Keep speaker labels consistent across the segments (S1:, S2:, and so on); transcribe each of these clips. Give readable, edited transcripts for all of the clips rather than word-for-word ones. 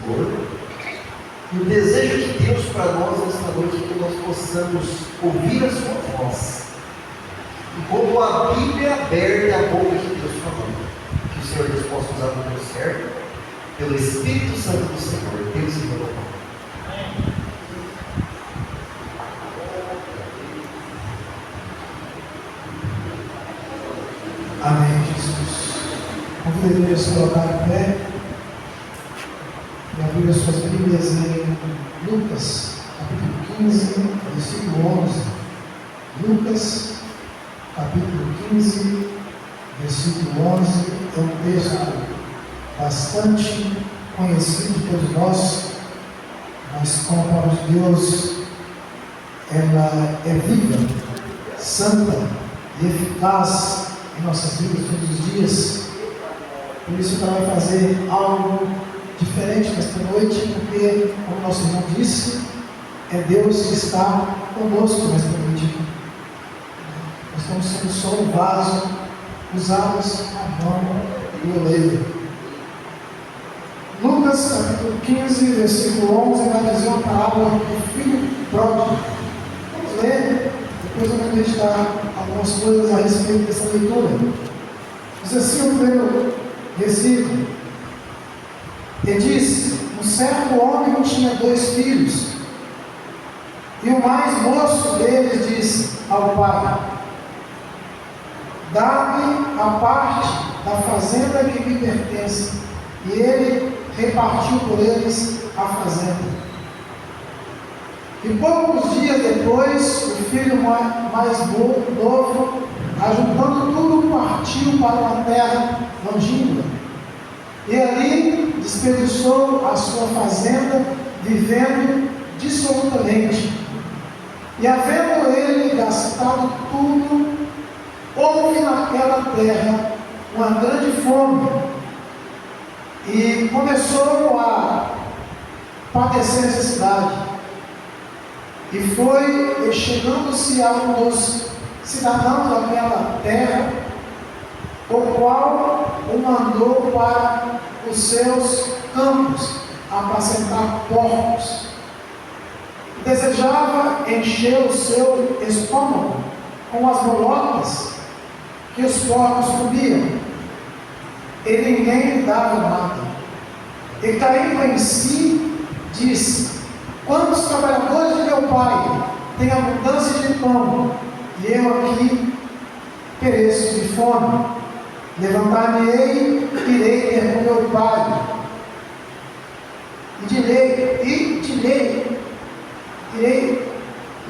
S1: Senhor. E o desejo de Deus para nós nesta noite é que nós possamos ouvir a sua voz. E como a Bíblia aberta é a boca de Deus falando, que o Senhor Deus possa usar no meu servo, pelo Espírito Santo do Senhor, Deus e meu Pai.
S2: Amém, Jesus. Convido a se colocar em pé e abrir as suas Bíblias em Lucas, capítulo 15, versículo 11. Lucas, capítulo 15, versículo 11, é um texto bastante conhecido de todos nós, mas como a palavra de Deus, ela é viva, santa e eficaz em nossas vidas todos os dias. Por isso ela vai fazer algo diferente nesta noite, porque, como nosso irmão disse, é Deus que está conosco nesta noite. Nós estamos sendo só um vaso, usados a mão do oleiro. Lucas capítulo 15, versículo 11, vai dizer uma parábola do filho pródigo. Vamos ler, depois eu vou meditar algumas coisas a respeito dessa leitura. Diz assim o primeiro versículo: e disse: um certo homem tinha 2 filhos, e o mais moço deles disse ao pai: dá-me a parte da fazenda que me pertence. E ele repartiu por eles a fazenda. E poucos dias depois, o filho mais novo, ajuntando tudo, partiu para uma terra longínqua. E ali desperdiçou a sua fazenda, vivendo dissolutamente. E havendo ele gastado tudo, houve naquela terra uma grande fome. E começou a padecer necessidade. E foi chegando-se a um dos cidadãos daquela terra, o qual o mandou para os seus campos apacentar porcos. Desejava encher o seu estômago com as bolotas que os porcos comiam, e ninguém lhe dava nada. E caindo em si, disse: quantos trabalhadores de meu pai têm abundância de pão, e eu aqui pereço de fome? Levantar-me-ei, irei ter com meu pai,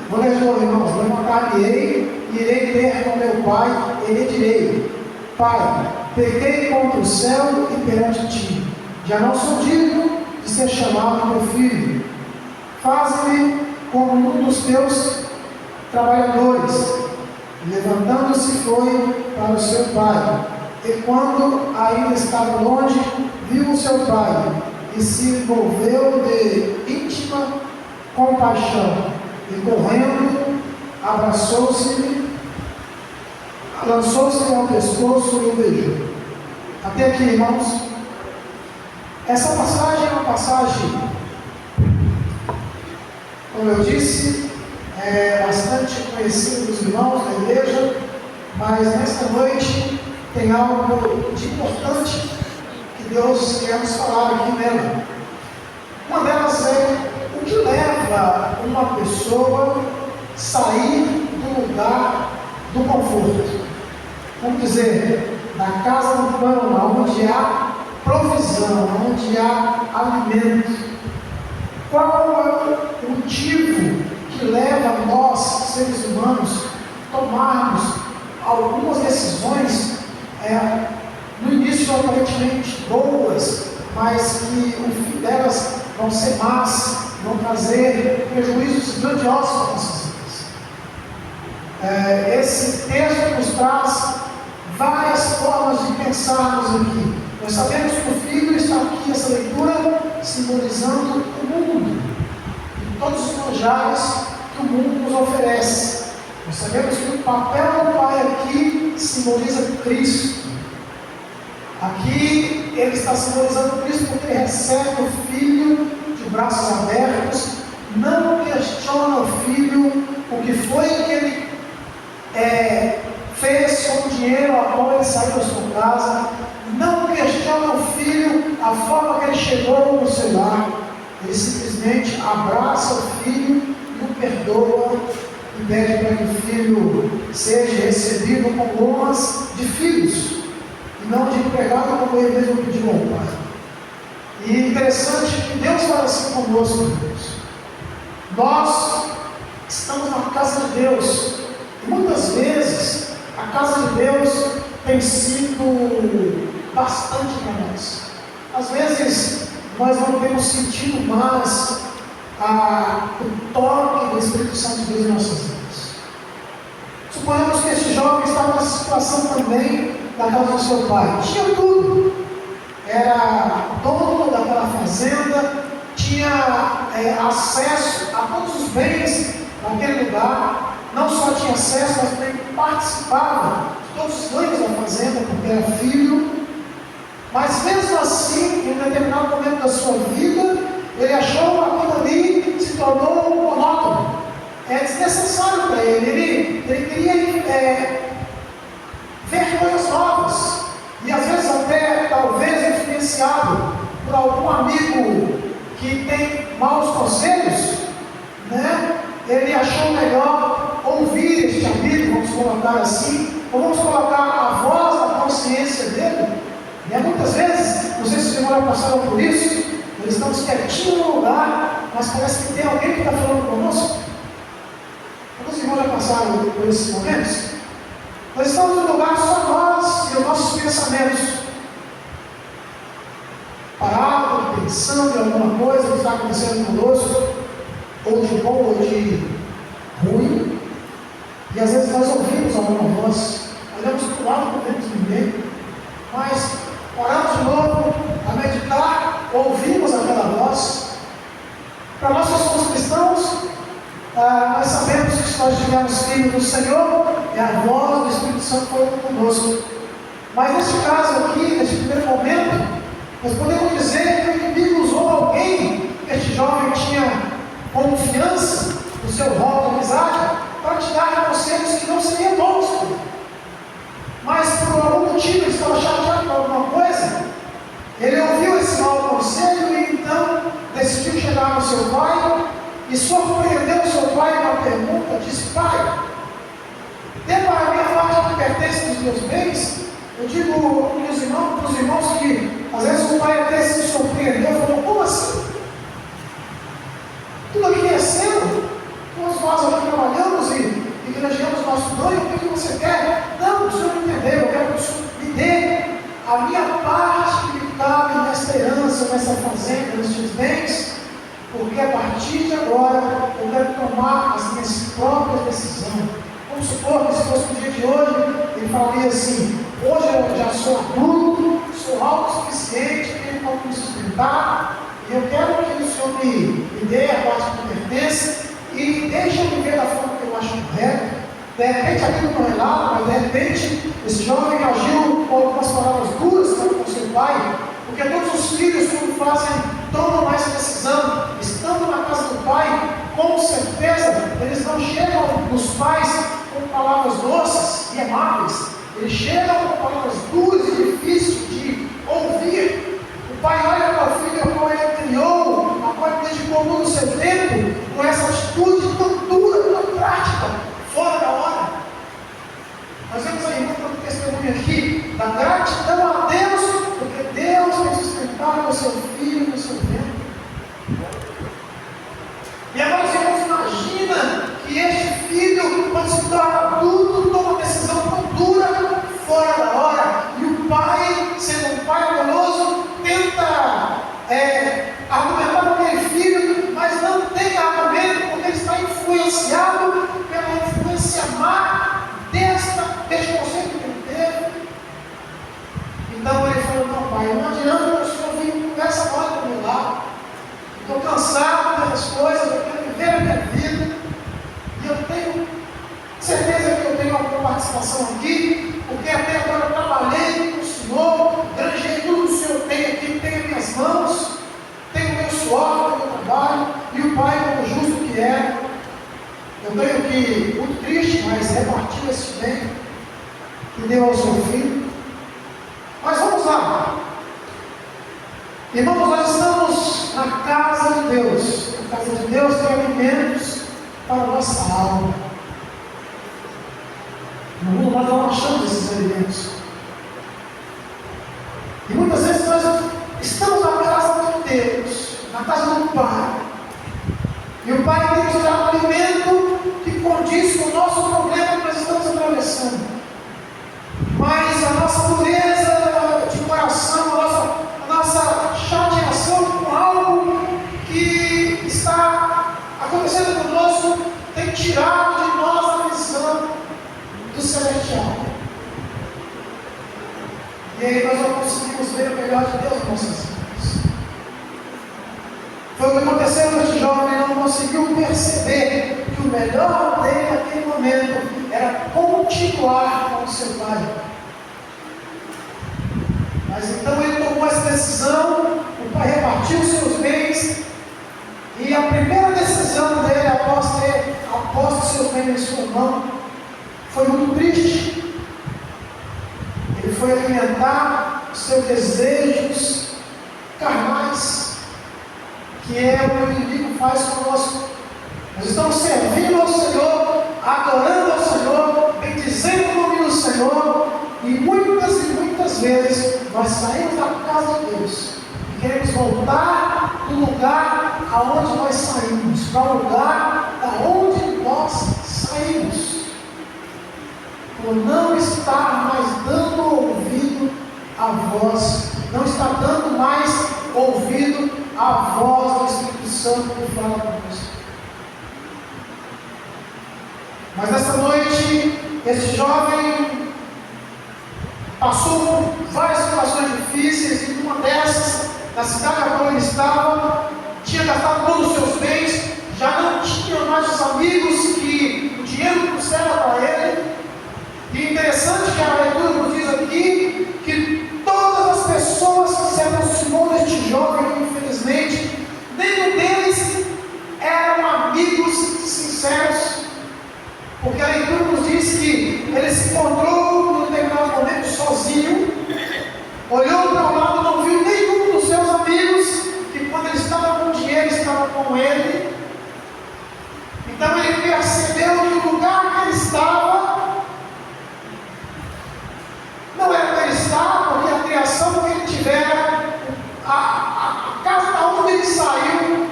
S2: vou ler de novo, irmãos. Levantar-me-ei, irei ter com meu pai, e lhe direi: pai, pequei contra o céu e perante ti, já não sou digno de ser chamado meu filho. Faze-me como um dos teus trabalhadores. Levantando-se foi para o seu pai, e quando ainda estava longe, viu o seu pai, e se envolveu de íntima compaixão, e correndo, abraçou-se, lançou-se ao pescoço e o beijou. Até aqui, irmãos. Essa passagem é uma passagem, como eu disse, bastante conhecida dos irmãos da igreja, mas nesta noite tem algo de importante que Deus quer nos falar aqui nela. Uma delas é o que leva uma pessoa a sair do lugar do conforto. Vamos dizer, da casa do pão, onde há provisão, onde há alimento. Qual é o motivo que leva nós, seres humanos, a tomarmos algumas decisões, no início aparentemente boas, mas que o fim delas vão ser más, vão trazer prejuízos grandiosos para nossas vidas? Esse texto nos traz várias formas de pensarmos aqui. Nós sabemos que o Filho está aqui, essa leitura, simbolizando o mundo e todos os manjares que o mundo nos oferece. Nós sabemos que o papel do Pai aqui simboliza Cristo. Aqui ele está simbolizando Cristo porque ele recebe o Filho braços abertos, não questiona o filho o que foi que ele fez com o dinheiro a qual ele saiu da sua casa, não questiona o filho a forma que ele chegou no seu lar. Ele simplesmente abraça o filho e o perdoa e pede para que o filho seja recebido com honras de filhos e não de empregado, como ele mesmo pediu ao pai. E interessante que Deus fala assim conosco, Deus. Nós estamos na casa de Deus e muitas vezes a casa de Deus tem sido bastante para nós. Às vezes nós não temos sentido mais o toque do Espírito Santo de Deus em nossas vidas. Suponhamos que este jovem estava nessa situação também na casa do seu pai. Tinha tudo. Era dono daquela fazenda, tinha acesso a todos os bens daquele lugar. Não só tinha acesso, mas também participava de todos os ganhos da fazenda, porque era filho. Mas mesmo assim, em um determinado momento da sua vida, ele achou que aquilo ali se tornou monótono. É desnecessário para ele. Ele queria ver coisas novas. E às vezes até, talvez, influenciado por algum amigo que tem maus conselhos, né? Ele achou melhor ouvir este amigo, vamos colocar assim, ou vamos colocar a voz da consciência dele. E muitas vezes, não sei se os irmãos já passaram por isso, nós estamos quietinhos no lugar, mas parece que tem alguém que está falando conosco. Alguns irmãos já passaram por esses momentos? Nós estamos no lugar só nós e os nossos pensamentos, parados, pensando em alguma coisa que está acontecendo conosco, ou de bom ou de ruim, e às vezes nós ouvimos alguma voz, olhamos para o lado, não vemos ninguém, mas oramos de novo a meditar, ouvimos aquela voz. Para nós que somos cristãos, nós sabemos que se nós estivermos filhos do Senhor, é a voz do Espírito Santo falando conosco. Mas neste caso aqui, neste primeiro momento, nós podemos dizer que o inimigo usou alguém, que este jovem tinha confiança no seu rol de amizade, para te dar conselhos que não seriam bons. Mas por algum motivo ele estava chateado com alguma coisa, ele ouviu esse mau conselho e então decidiu chegar no seu pai e surpreendeu o seu pai com uma pergunta. Disse: pai, dê para mim a parte que pertence dos meus bens. Eu digo para os irmãos que às vezes o pai até se surpreendeu e falou: como assim? Tudo aqui é seu, todos nós aqui trabalhamos e granjeamos nosso ganho, o que você quer? Não, o senhor não entendeu, eu quero que o senhor me dê a minha parte que me cabe nesta herança, nessa fazenda, nestes bens, porque a partir de agora eu quero tomar as minhas próprias decisões. Vamos supor que se fosse no dia de hoje, ele falaria assim: hoje eu já sou adulto, sou autossuficiente, tenho como me sustentar, e eu quero que o senhor me dê a parte que me pertence e deixe eu viver da forma que eu acho correta. De repente aquilo não é nada, mas de repente esse jovem agiu com algumas palavras duras com o seu pai, porque todos os filhos, quando tomam essa decisão, estando na casa do pai, com certeza eles não chegam nos pais com palavras doces e amáveis, eles chegam com palavras duras e difíceis de ouvir. O pai olha para o filho a qual ele criou, a qual ele dedicou todo o seu tempo, com essa atitude tão dura, tão prática, fora da hora. Nós vemos a irmã dando testemunho aqui da gratidão a Deus, porque Deus tem sustentado o seu filho no seu tempo. E agora os irmãos imaginam que este filho, quando se torna adulto, toma uma decisão tão dura, fora da hora, e o pai, sendo um pai amoroso, tenta argumentar com aquele filho, mas não tem argumento, porque ele está influenciado pela influência má deste conceito que ele teve. Então ele falou: não, pai, não adianta o senhor vir conversa agora com o meu lado. Estou cansado dessas coisas, eu quero viver a minha vida. E eu tenho certeza que eu tenho alguma participação aqui, porque até agora eu trabalhei com o senhor, granjei tudo que o senhor tem aqui, tem as minhas mãos, tem o meu suor, tem o meu trabalho. E o pai, como justo que é, eu creio que muito triste, mas repartiu esse bem e deu ao seu filho. Mas vamos lá. Irmãos, nós estamos na casa de Deus. Na casa de Deus tem alimentos para a nossa alma. No mundo nós não achamos esses alimentos. E muitas vezes nós estamos na casa de Deus, na casa do Pai. E o Pai tem nos dado um alimento que condiz com o nosso problema que nós estamos atravessando. Mas a nossa pureza de coração, a nossa chateação com algo que está acontecendo conosco, tem tirado de nós a visão do celestial. E aí nós não conseguimos ver o melhor de Deus em nossas vidas. Foi o que aconteceu com este jovem, ele não conseguiu perceber que o melhor dele naquele momento era continuar com o seu pai. Mas então ele tomou essa decisão, o pai repartiu os seus bens, e a primeira decisão dele, após ter aposto seus bens em sua mão, foi muito triste. Ele foi alimentar os seus desejos carnais, que é o que o inimigo faz conosco. Nós estamos servindo ao Senhor, adorando ao Senhor, bendizendo o nome do Senhor, e muitas vezes nós saímos da casa de Deus e queremos voltar do lugar aonde nós saímos, para o lugar da onde nós saímos, por não estar mais dando ouvido à voz, não estar dando mais ouvido à voz do Espírito Santo que fala conosco. Mas nessa noite, esse jovem passou por várias situações difíceis, e numa dessas, na cidade a qual ele estava, tinha gastado todos os seus bens, já não tinha mais os amigos que o dinheiro trouxera para ele. E interessante que a leitura nos diz aqui que todas as pessoas que se aproximou deste jovem, infelizmente, nenhum deles eram amigos sinceros, porque a leitura nos diz que ele se encontrou num determinado momento sozinho, olhou para o lado, não viu nenhum dos seus amigos, que quando ele estava com dinheiro, estava com ele. Então ele percebeu que o lugar que ele estava não era para ele estar, porque a criação que ele tivera, a casa da onde ele saiu,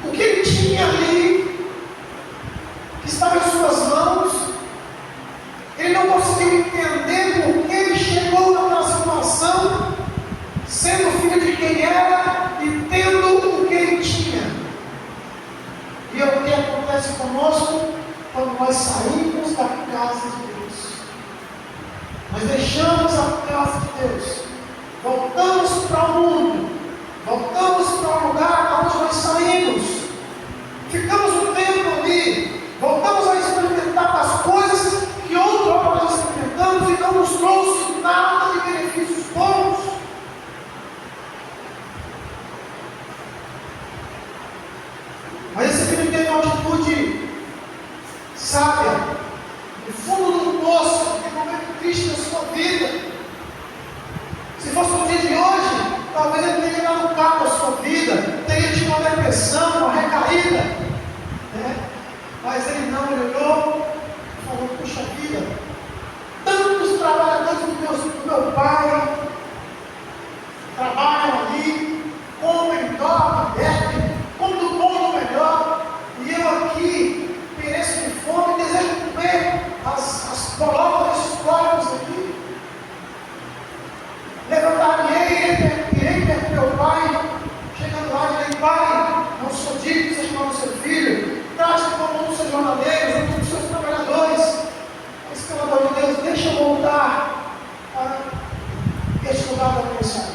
S2: o que ele tinha ali, que estava em suas mãos, ele não conseguiu entender por que ele chegou naquela situação, sendo filho de quem era e tendo o que ele tinha. E é o que acontece conosco quando nós saímos da casa de Deus. Nós deixamos a casa de Deus, voltamos para o mundo, voltamos para o lugar onde nós saímos, ficamos um tempo ali, voltamos a experimentar as coisas que outrora nós experimentamos e não nos trouxe nada de benefícios bons. Mas esse filho teve uma atitude sábia, no fundo do poço, no momento triste da sua vida. Se fosse no dia de hoje, talvez ele teria dado um cabo à sua vida, teria tido uma depressão, uma recaída, né? Mas ele não, ele olhou e falou: puxa vida, tantos trabalhadores do meu pai trabalham ali, comem, dormem, bebem, comem do bom e do melhor, e eu aqui pereço de fome e desejo comer as bolachas desses corpos aqui. Levantar-me-ei, irei perto do meu pai, chegando lá e direi: pai, não sou digno de ser chamado seu filho, trate-me como um dos seus jornaleiros, um dos seus trabalhadores. Mas, pelo amor de Deus, deixa eu voltar para este lugar da criança.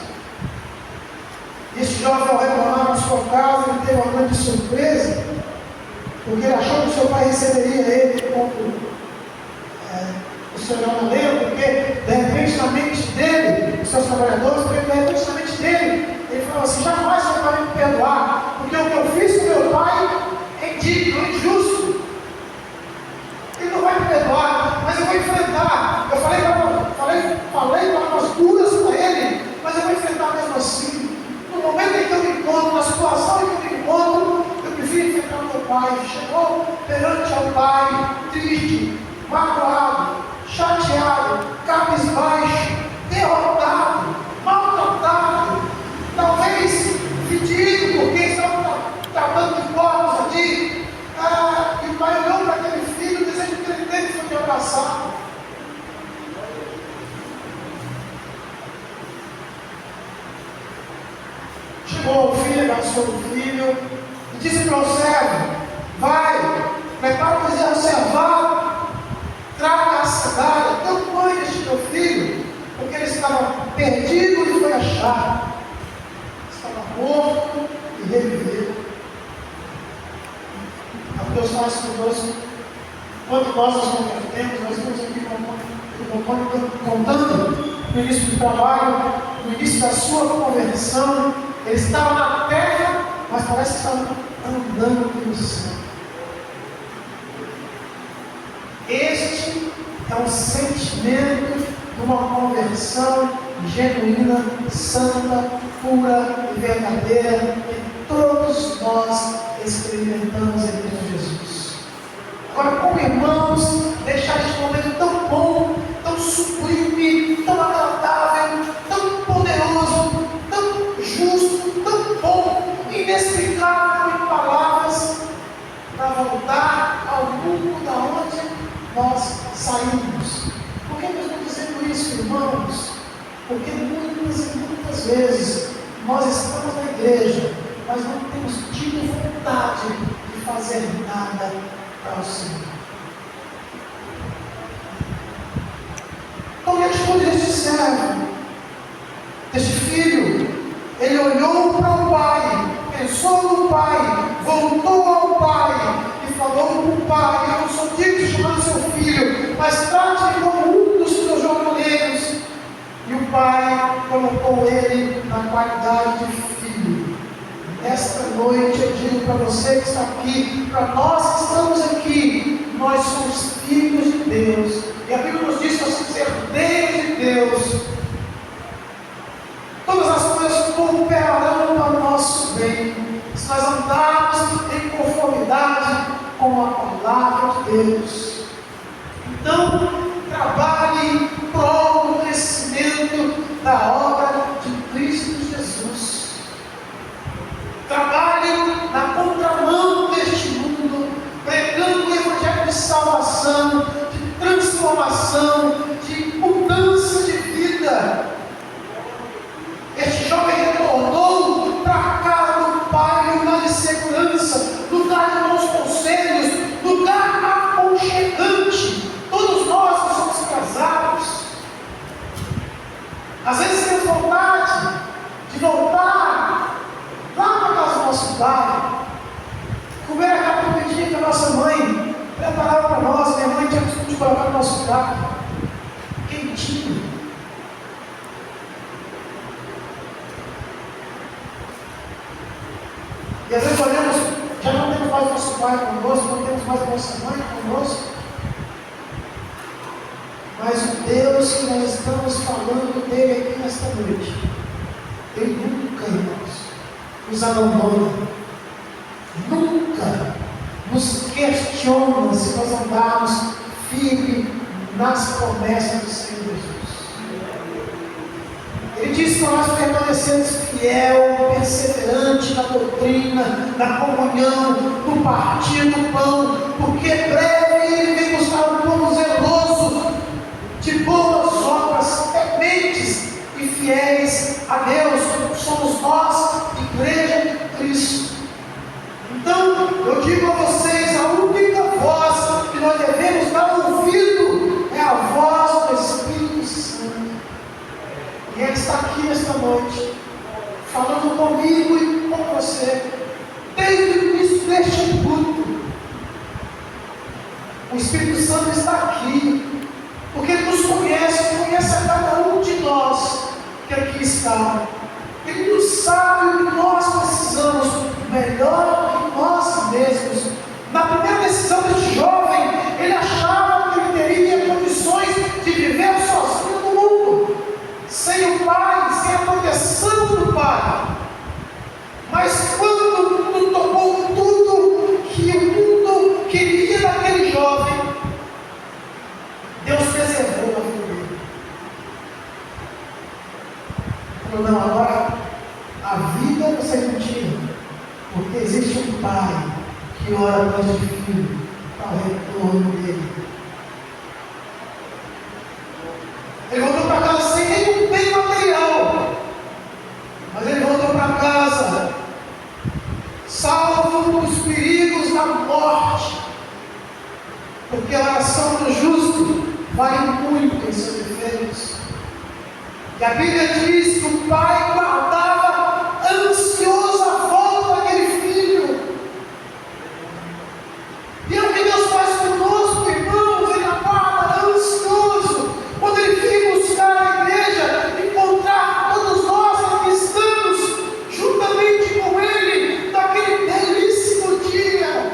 S2: E este jovem, ao retornar na sua casa, ele teve uma grande surpresa, porque ele achou que o seu pai receberia ele como o seu jornaleiro, porque de repente na mente dele, os seus trabalhadores, porque de repente na mente dele, ele falou assim: jamais você vai me perdoar, porque eu que eu fiz com meu pai é indigno, é injusto. Ele não vai me perdoar, mas eu vou enfrentar. Eu falei palavras duras para ele, mas eu vou enfrentar mesmo assim. No momento em que eu me encontro, na situação em que eu me encontro, eu prefiro enfrentar o meu pai. Chegou perante ao pai, triste, magoado, chateado, cabisbaixo, derrotado, maltratado, talvez fedido, porque estão tratando de porcos ali. E o pai olhou para aquele filho, desejo que ele teve foi de abraçar. Chegou o filho, abraçou o filho e disse para o servo: vai, prepara o bezerro cevado, traga a sandália, dê um banho neste teu filho, porque ele estava perdido e foi achado, estava morto e reviveu. É o que Deus faz conosco quando nós nos convertemos. Nós estamos aqui contando no início do trabalho, no início da sua conversão. Ele estava na terra, mas parece que estava andando pelo céu. Este é um sentimento de uma conversão genuína, santa, pura e verdadeira, que todos nós experimentamos em Cristo Jesus. Agora, como irmãos, deixar este momento tão bom, tão sublime, tão agradável, tão poderoso, tão justo, tão bom, inexplicável em palavras, para voltar ao mundo da onde nós saímos. Por que eu estou dizendo isso, irmãos? Porque muitas e muitas vezes nós estamos na igreja, mas não temos tido vontade de fazer nada para o Senhor. Qual é a atitude deste servo, deste filho? Ele olhou para o pai, pensou no pai, voltou ao pai e falou para o pai: eu não sou digno de chamar seu filho, mas trate-me como um dos seus jornaleiros. E o pai colocou ele na qualidade de filho. Esta noite eu digo para você que está aqui, para nós que estamos aqui, nós somos filhos de Deus. E a Bíblia nos diz que nós somos herdeiros de Deus. Todas as coisas cooperarão para o nosso bem, se nós andarmos em conformidade com a palavra de Deus. Então, trabalhe em prol do crescimento da obra de Cristo Jesus. Trabalhe na contramão deste mundo, pregando o evangelho de salvação, de transformação, de mudança de vida. Este jovem retornou para a casa do pai, lugar de segurança, lugar de bons conselhos, lugar aconchegante. Todos nós que somos casados, às vezes temos vontade de voltar lá para a casa do nosso pai, comer aquela comidinha que a nossa mãe preparava para nós. Minha mãe tinha costume de colocar no nosso prato, quentinho. E às vezes olhamos, já não temos mais nosso pai conosco, não temos mais nossa mãe conosco. Mas o Deus que nós estamos falando dele aqui nesta noite, ele nunca, irmãos, nos abandona, nunca nos questiona se nós andarmos firmes nas promessas do Senhor Jesus. Ele diz para nós permanecermos fiel, perseverante na doutrina, na comunhão, no partir do pão, porque breve ele vem buscar um povo zeloso, de boas obras, tementes e fiéis a Deus. Somos nós, Igreja de Cristo. Então, eu digo a vocês, a única voz que nós devemos dar ouvido é a voz do Espírito Santo. E Ele está aqui nesta noite, falando comigo e com você, desde o início deste culto. O Espírito Santo está aqui, porque Ele nos conhece a cada um de nós que aqui está. Ele nos sabe o que nós precisamos, melhor Porque existe um pai que ora atrás do filho para o retorno dele. Ele voltou para casa sem nenhum bem material, mas ele voltou para casa salvo dos perigos da morte, porque a oração do justo vale muito em seus efeitos. E a Bíblia diz que o pai guardava ansioso a volta daquele filho. E é o que Deus faz conosco, irmãos. Ele aguarda ansioso quando Ele vem buscar a igreja, encontrar todos nós que estamos juntamente com Ele naquele belíssimo dia.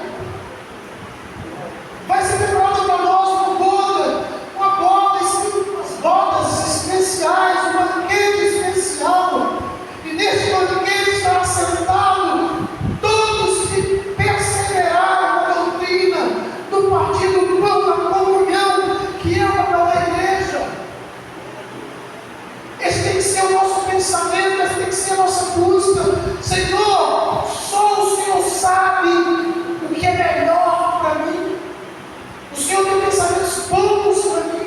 S2: Vai ser preparado para nós uma boda, as bodas especiais, um banquete especial. E nesse banquete estará sentado todos que perseveraram na doutrina do partir do pão, da comunhão que é para a igreja. Esse tem que ser o nosso pensamento, esse tem que ser a nossa busca. Senhor, só o Senhor sabe o que é melhor para mim. O Senhor tem pensamentos bons para mim.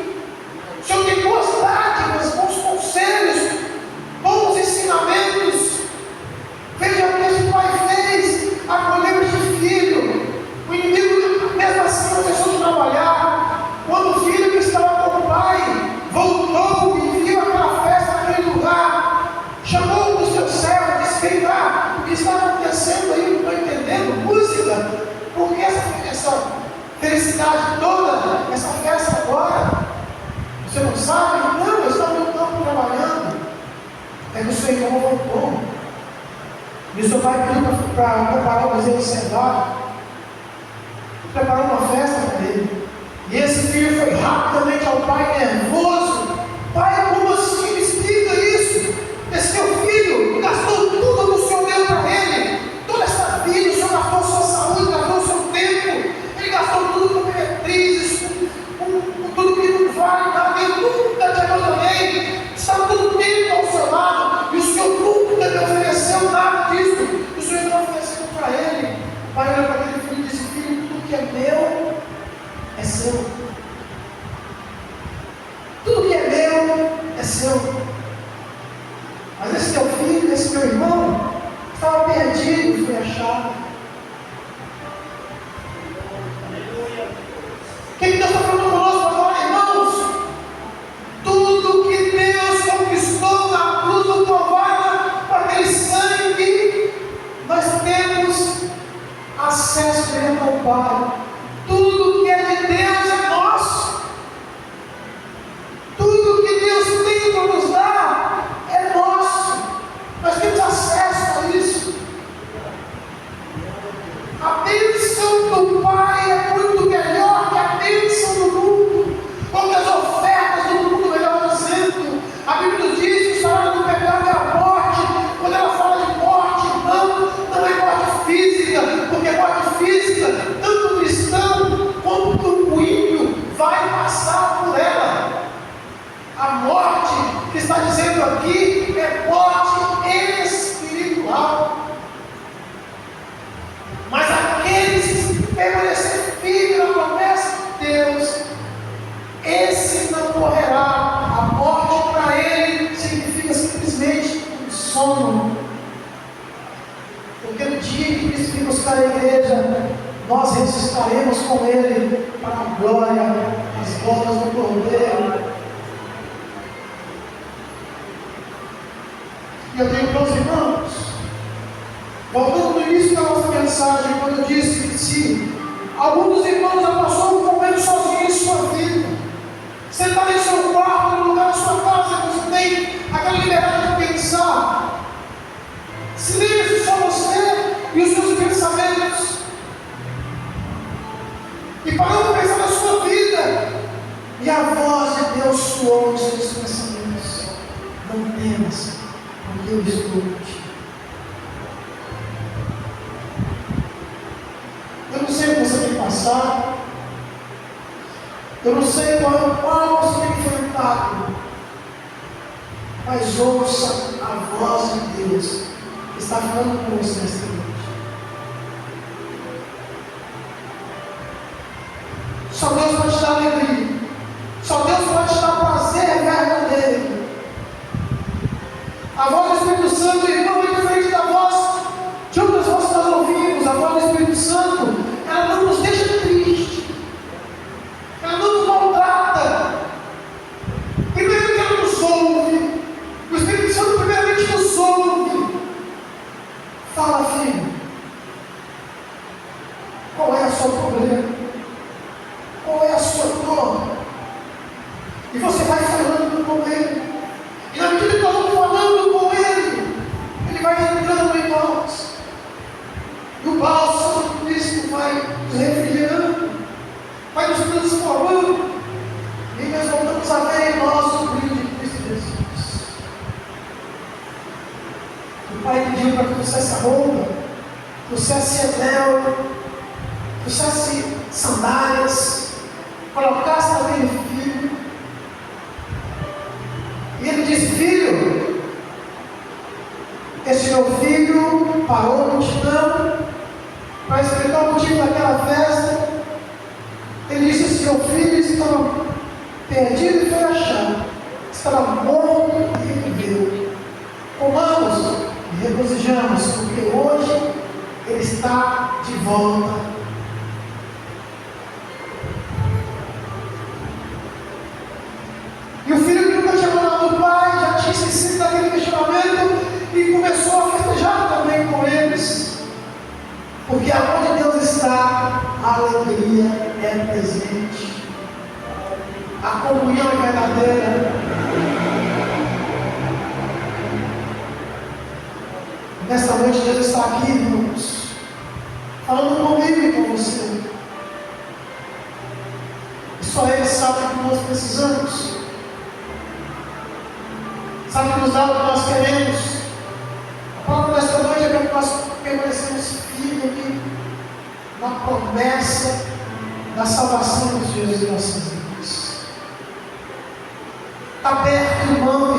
S2: O Senhor tem boas dádivas, bons conselhos, bons ensinamentos. Veja o que esse pai fez, acolheu este filho. O inimigo, mesmo assim, não deixou de trabalhar. Quando o filho que estava com o pai voltou e viu aquela festa naquele lugar, chamou os seus servos, disse: vem lá, o que está acontecendo aí? Não estou entendendo. Música, por que essa felicidade toda, essa festa agora? Você não sabe? Não, eu estava no campo trabalhando. É que o seu irmão voltou. E o seu pai pediu para preparar o bezerro cevado. Preparou uma festa para ele. E esse filho foi rapidamente ao pai, nervoso. Pai, como assim? Me explica isso. Esse teu filho gastou tudo que o Senhor deu para ele. Toda essa vida, o Senhor gastou sua saúde, gastou o seu tempo. Ele gastou tudo com meretrizes, com tudo que não vale nada. Eu nunca te abandonei. Estava todo tempo ao seu lado. E o Senhor nunca me ofereceu nada disso. O Senhor não ofereceu para ele. O pai olhou para aquele filho e disse: filho, tudo que é meu é seu. Tudo que é meu é seu. Mas esse teu filho, esse meu irmão, estava perdido e foi achado. O que Deus está falando conosco agora, irmãos? Tudo que Deus conquistou na cruz do Calvário, com aquele sangue, nós temos acesso direto ao Pai. Tudo que é de Deus é nosso. Tudo que Deus tem para nos dar é nosso. Nós temos acesso a isso. A bênção do Pai é muito melhor que a bênção do mundo, ou que as ofertas do mundo, melhor dizendo. A Bíblia nos diz que o salário do pecado é a morte. Quando ela fala de morte, não é morte física, porque morte física, tanto o cristão quanto o ímpio vai passar por ela. A morte que está dizendo aqui é morte espiritual. Mas aqueles que permanecerem firmes na promessa de Deus, esse não morrerá. A morte para ele significa simplesmente um sono. Porque no dia que Cristo vir buscar a igreja, nós ressuscitaremos com ele para a glória, as bodas do Cordeiro. E eu tenho para os irmãos, voltando no início da nossa mensagem, quando eu disse que se algum dos irmãos já passou um momento sozinho em sua vida, sentado em seu quarto, no lugar da sua casa, você tem aquela liberdade de pensar. Silêncio, só você e os seus pensamentos. E parando de pensar na sua vida, e a voz de Deus soou nos seus pensamentos: não temas, porque eu estou contigo. Eu não sei o que você tem passado, eu não sei qual você tem enfrentado, mas ouça a voz de Deus que está falando com você nesta noite. Qual é o seu problema? Qual é a sua dor? E você vai falando com Ele. E na medida que nós vamos falando com Ele, Ele vai entrando em nós. E o bálsamo de Cristo vai nos refrigerando, vai nos transformando. E nós voltamos a ver em nós o brilho de Cristo Jesus. O Pai pediu para que trouxesse a roupa, trouxesse anel, trouxesse sandálias, colocasse também no filho. E ele disse: filho, esse meu filho parou a multidão para explicar o motivo daquela festa. Ele disse: esse meu filho estava perdido e foi achado, estava morto e reviveu. Comamos e regozijamos, porque hoje ele está de volta. E o filho que nunca tinha mandado o pai já tinha esquecido daquele questionamento e começou a festejar também com eles. Porque aonde Deus está, a alegria é presente. A comunhão é verdadeira. Nesta noite Deus está aqui, irmãos, falando comigo e com você. E só Ele sabe o que nós precisamos. Sabe nos dar o que nós queremos. A palavra desta noite é para que nós permanecemos firmes na promessa da salvação de Jesus em nossas vidas. Está perto,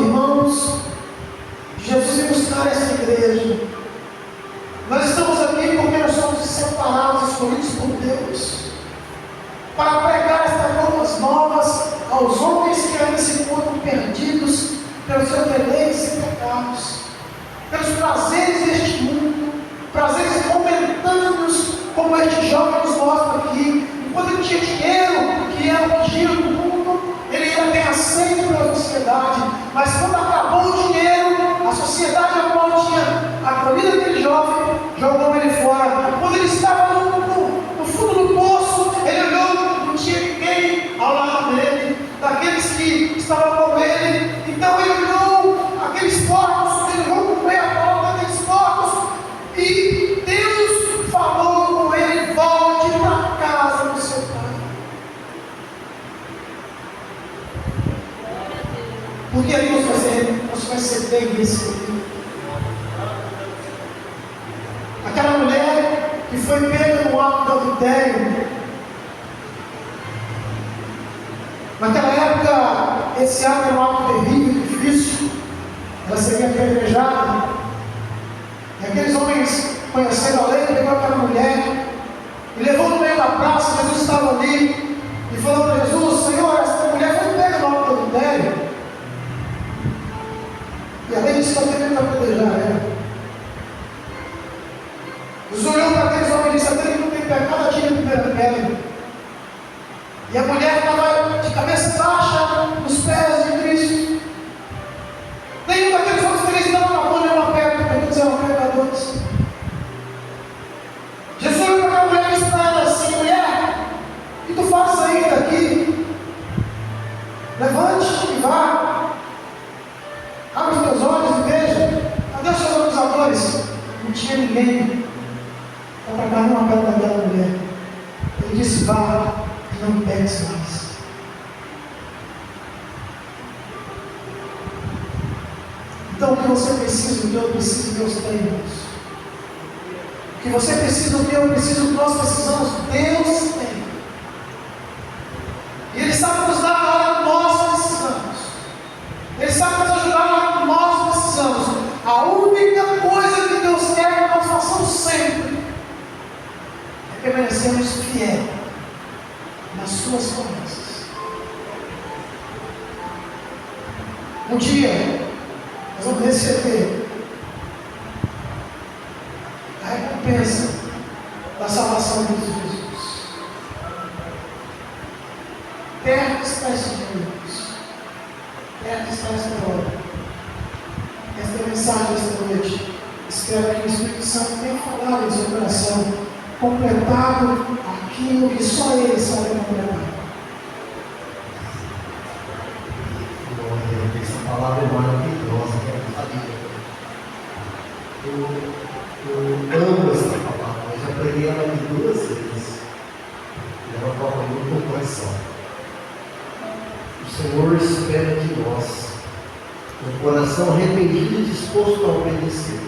S2: irmãos, Jesus veio buscar essa igreja. Nós estamos aqui porque nós somos separados, escolhidos por Deus, para pregar estas boas novas aos homens que ainda se encontram perdidos pelos seus deleites e pecados, pelos prazeres deste mundo, prazeres momentâneos, como este jovem nos mostra aqui. Enquanto ele tinha dinheiro, que era o dinheiro do mundo, ele era bem aceito pela sociedade, mas quando acabou o dinheiro, a sociedade a qual tinha acolhido aquele jovem, jogou ele fora. Quando ele estava no fundo do poço, ele olhou, não tinha ninguém ao lado dele, daqueles que estavam com ele. Então ele olhou aqueles porcos, ele olhou com a bola daqueles porcos, e Deus falou com ele: volte para casa do seu pai. Porque ali você vai ser bem recebido. Aquela mulher que foi pega no ato do adultério, naquela época, esse ato era um ato terrível, difícil. Ela seria apedrejada. E aqueles homens, conhecendo a lei, pegou aquela mulher e levou no meio da praça. Jesus estava ali e falou para Jesus: Senhor, essa mulher foi pega no ato do adultério. E a lei disse que eu tenho que apedrejar ela. Jesus olhou para aqueles homens e disse: aquele que não tem pecado, atire a primeira pedra. E a mulher estava de cabeça baixa nos pés de Cristo. Nenhum daqueles homens felizes não acabou nenhuma pedra, porque todos eram pecadores. Jesus olhou para aquela mulher e disse para ela assim: mulher, o que tu fazes sair daqui? Levante e vá. Abre os teus olhos e veja. Cadê os seus acusadores? Não tinha ninguém para pagar nenhuma pedra daquela mulher. Ele disse: vá e não peques mais. Então o que você precisa, o que eu preciso, Deus tem, irmãos. O que você precisa, o que eu preciso, o que nós precisamos, Deus tem. E Ele sabe nos dar a hora que nós precisamos. Ele sabe nos ajudar na hora que nós precisamos. A única coisa que Deus quer que nós façamos sempre é permanecermos fiéis nas suas promessas. Um dia nós vamos receber a recompensa da salvação de Jesus. Perto está esse dia, perto está esta hora. Esta mensagem esta noite, espero que o Espírito Santo tenha falado em seu coração completado aquilo que só Ele sabe completar.
S1: Essa palavra é maravilhosa, eu amo essa palavra, eu já preguei ela aqui 2 vezes, e ela toca muito no coração. O Senhor espera de nós um coração arrependido e disposto a obedecer.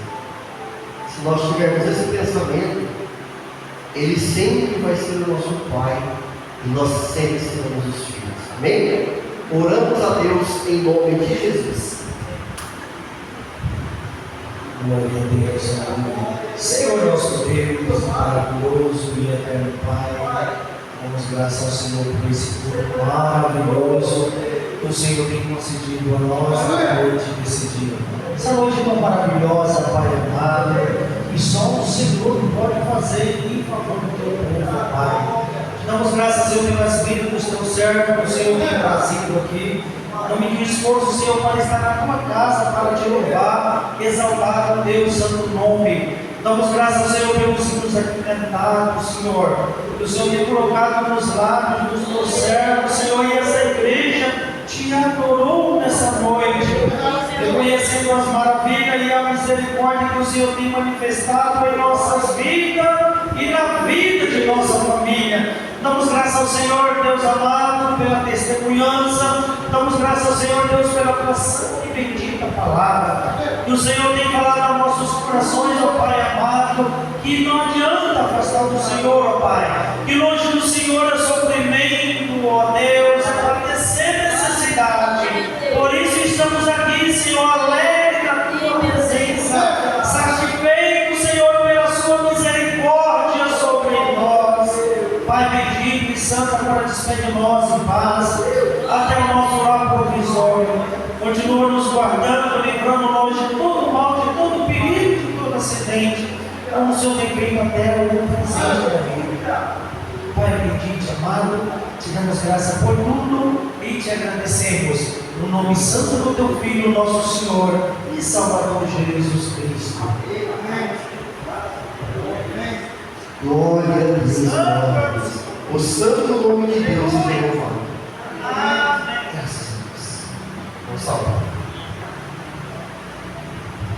S1: Se nós tivermos esse pensamento, Ele sempre vai ser o nosso Pai e nós sempre seremos os filhos. Amém? Oramos a Deus em nome de Jesus.
S3: Glória a Deus, amém. Senhor nosso Deus, maravilhoso e eterno Pai, damos graças ao Senhor por esse culto maravilhoso que o Senhor tem concedido a nós na noite desse dia. Essa noite tão maravilhosa, Pai amado, e só o Senhor pode fazer em favor do teu povo, Pai. Damos graças, Senhor, pelas vidas dos teus servos, o Senhor tem trazido aqui. Não me dê esforço, Senhor, para estar na tua casa, para te louvar, exaltar o teu santo nome. Damos graças ao Senhor pelos hinos aqui cantados, Senhor, que o Senhor tem colocado nos lábios dos teus servos, Senhor, e essa igreja te adorou nessa noite, reconhecendo as maravilhas e a misericórdia que o Senhor tem manifestado em nossas vidas e na vida de nossa família. Damos graças ao Senhor, Deus amado, pela testemunhança. Damos graças ao Senhor, Deus, pela tua santa e bendita palavra. Que o Senhor tem falado aos nossos corações, ó Pai amado, que não adianta afastar do Senhor, ó Pai. Que longe do Senhor é sofrimento, ó Deus, é padecer necessidade. Por isso estamos aqui, Senhor, alegre na tua presença, satisfeito, Senhor, pela sua misericórdia sobre nós. Pai bendito e santo, agora despede de nós em paz, até o nosso lar provisório. Continua nos guardando, livrando nós de todo mal, de todo perigo, de todo acidente, como o Senhor tem feito até o presente da vida. Pai bendito e amado, te damos graça por tudo e te agradecemos. No nome santo do teu Filho, nosso Senhor e Salvador Jesus Cristo.
S1: Glória a Deus, glória a Deus. O santo nome de Deus seja louvado. Graças a Deus. Vamos salvar.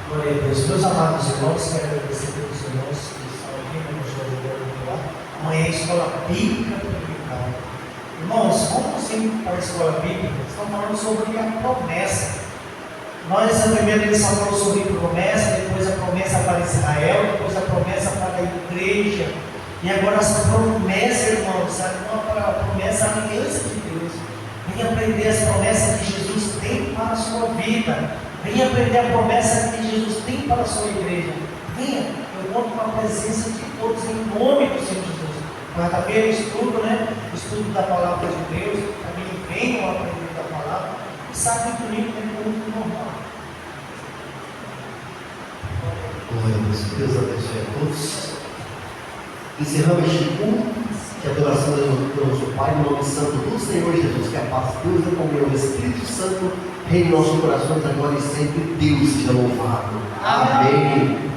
S3: Glória a Deus. Meus amados irmãos, quero agradecer a todos os irmãos que estão aqui na nossa lá. Amanhã é escola bíblica dominical. Irmãos, vamos sim para a escola bíblica. Estamos falando sobre a promessa. Nós, essa primeira lição, falou sobre promessa, depois a promessa para Israel, depois a promessa para a igreja. E agora essa promessa, irmãos, a promessa, a aliança de Deus. Venha aprender as promessas que Jesus tem para a sua vida. Venha aprender a promessa que Jesus tem para a sua igreja. Venha, eu conto com a presença de todos em nome do Senhor Jesus. Quarta-feira estudo, né? Estudo da palavra de Deus. Também venham aprender da palavra. E sabe que o livro é muito normal.
S1: Glória a Deus. Deus abençoe a todos. Encerramos este culto de adoração do nosso Pai, no nome santo do Senhor Jesus, que a paz de Deus e a comunhão do Espírito Santo reine em nossos corações agora e sempre. Deus seja louvado. Amém.